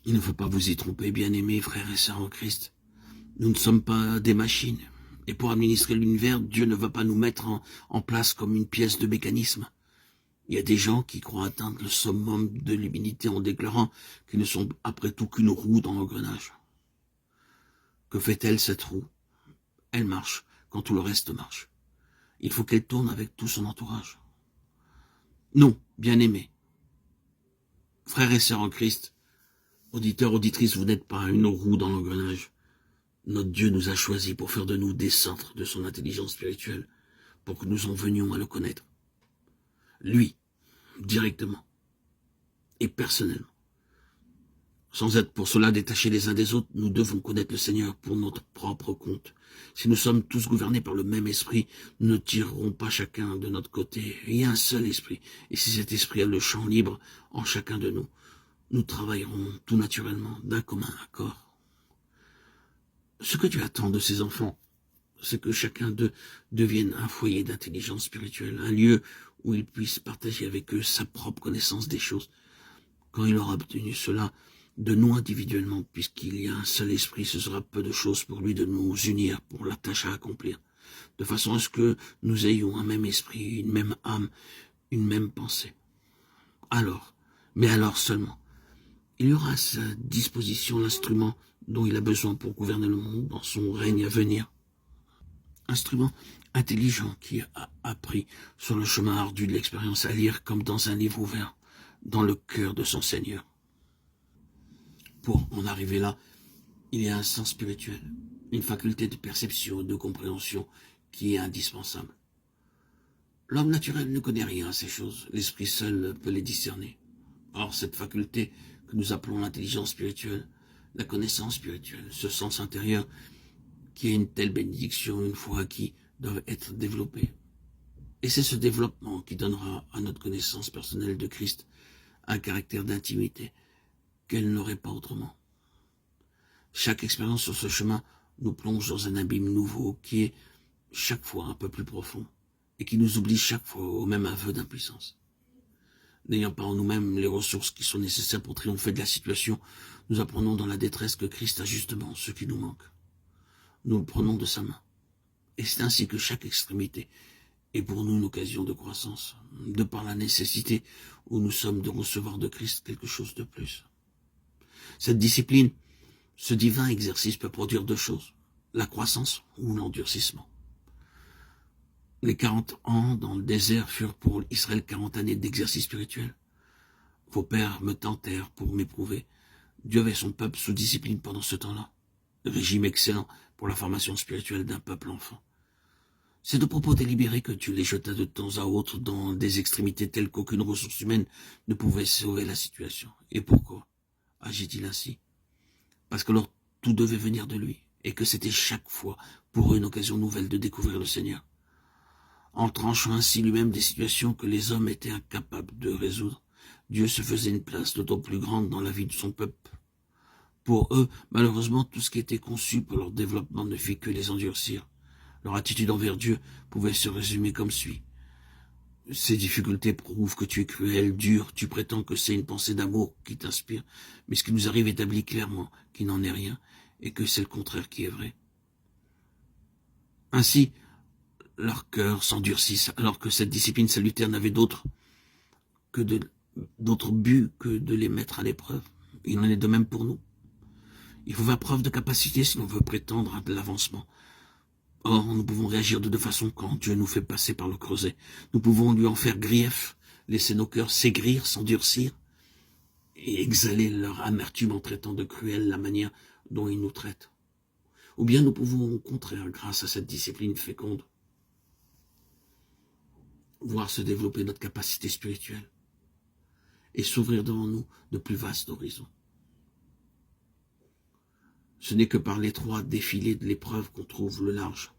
Il ne faut pas vous y tromper, bien-aimés frères et sœurs en Christ. Nous ne sommes pas des machines. Et pour administrer l'univers, Dieu ne va pas nous mettre en place comme une pièce de mécanisme. Il y a des gens qui croient atteindre le summum de l'humanité en déclarant qu'ils ne sont après tout qu'une roue dans l'engrenage. Que fait-elle cette roue? Elle marche quand tout le reste marche. Il faut qu'elle tourne avec tout son entourage. Non, bien-aimés, frères et sœurs en Christ, auditeurs, auditrices, vous n'êtes pas une roue dans l'engrenage. Notre Dieu nous a choisis pour faire de nous des centres de son intelligence spirituelle, pour que nous en venions à le connaître. Lui, directement et personnellement. Sans être pour cela détachés les uns des autres, nous devons connaître le Seigneur pour notre propre compte. Si nous sommes tous gouvernés par le même esprit, nous ne tirerons pas chacun de notre côté. Il y a un seul esprit. Et si cet esprit a le champ libre en chacun de nous, nous travaillerons tout naturellement d'un commun accord. Ce que Dieu attend de ses enfants, c'est que chacun d'eux devienne un foyer d'intelligence spirituelle, un lieu où il puisse partager avec eux sa propre connaissance des choses. Quand il aura obtenu cela de nous individuellement, puisqu'il y a un seul esprit, ce sera peu de choses pour lui de nous unir pour la tâche à accomplir, de façon à ce que nous ayons un même esprit, une même âme, une même pensée. Alors, mais alors seulement, il y aura à sa disposition l'instrument dont il a besoin pour gouverner le monde dans son règne à venir. Instrument intelligent qui a appris sur le chemin ardu de l'expérience à lire comme dans un livre ouvert, dans le cœur de son Seigneur. Pour en arriver là, il y a un sens spirituel, une faculté de perception, de compréhension qui est indispensable. L'homme naturel ne connaît rien à ces choses, l'esprit seul peut les discerner. Or, cette faculté que nous appelons l'intelligence spirituelle, la connaissance spirituelle, ce sens intérieur qui est une telle bénédiction une fois acquis, doivent être développés. Et c'est ce développement qui donnera à notre connaissance personnelle de Christ un caractère d'intimité qu'elle n'aurait pas autrement. Chaque expérience sur ce chemin nous plonge dans un abîme nouveau qui est chaque fois un peu plus profond et qui nous oblige chaque fois au même aveu d'impuissance. N'ayant pas en nous-mêmes les ressources qui sont nécessaires pour triompher de la situation, nous apprenons dans la détresse que Christ a justement ce qui nous manque. Nous le prenons de sa main. Et c'est ainsi que chaque extrémité est pour nous une occasion de croissance, de par la nécessité où nous sommes de recevoir de Christ quelque chose de plus. Cette discipline, ce divin exercice peut produire deux choses, la croissance ou l'endurcissement. Les 40 ans dans le désert furent pour Israël 40 années d'exercice spirituel. Vos pères me tentèrent pour m'éprouver. Dieu avait son peuple sous discipline pendant ce temps-là. Régime excellent pour la formation spirituelle d'un peuple enfant. C'est de propos délibérés que Dieu les jeta de temps à autre dans des extrémités telles qu'aucune ressource humaine ne pouvait sauver la situation. Et pourquoi agit-il ainsi? Parce que alors tout devait venir de lui, et que c'était chaque fois pour eux une occasion nouvelle de découvrir le Seigneur. En tranchant ainsi lui-même des situations que les hommes étaient incapables de résoudre, Dieu se faisait une place d'autant plus grande dans la vie de son peuple. Pour eux, malheureusement, tout ce qui était conçu pour leur développement ne fit que les endurcir. Leur attitude envers Dieu pouvait se résumer comme suit. Ces difficultés prouvent que tu es cruel, dur, tu prétends que c'est une pensée d'amour qui t'inspire, mais ce qui nous arrive établit clairement qu'il n'en est rien et que c'est le contraire qui est vrai. Ainsi, leur cœur s'endurcit alors que cette discipline salutaire n'avait d'autre but que de les mettre à l'épreuve. Il en est de même pour nous. Il faut faire preuve de capacité si l'on veut prétendre à de l'avancement. Or, nous pouvons réagir de deux façons quand Dieu nous fait passer par le creuset. Nous pouvons lui en faire grief, laisser nos cœurs s'aigrir, s'endurcir, et exhaler leur amertume en traitant de cruelle la manière dont il nous traite. Ou bien nous pouvons au contraire, grâce à cette discipline féconde, voir se développer notre capacité spirituelle et s'ouvrir devant nous de plus vastes horizons. Ce n'est que par l'étroit défilé de l'épreuve qu'on trouve le large.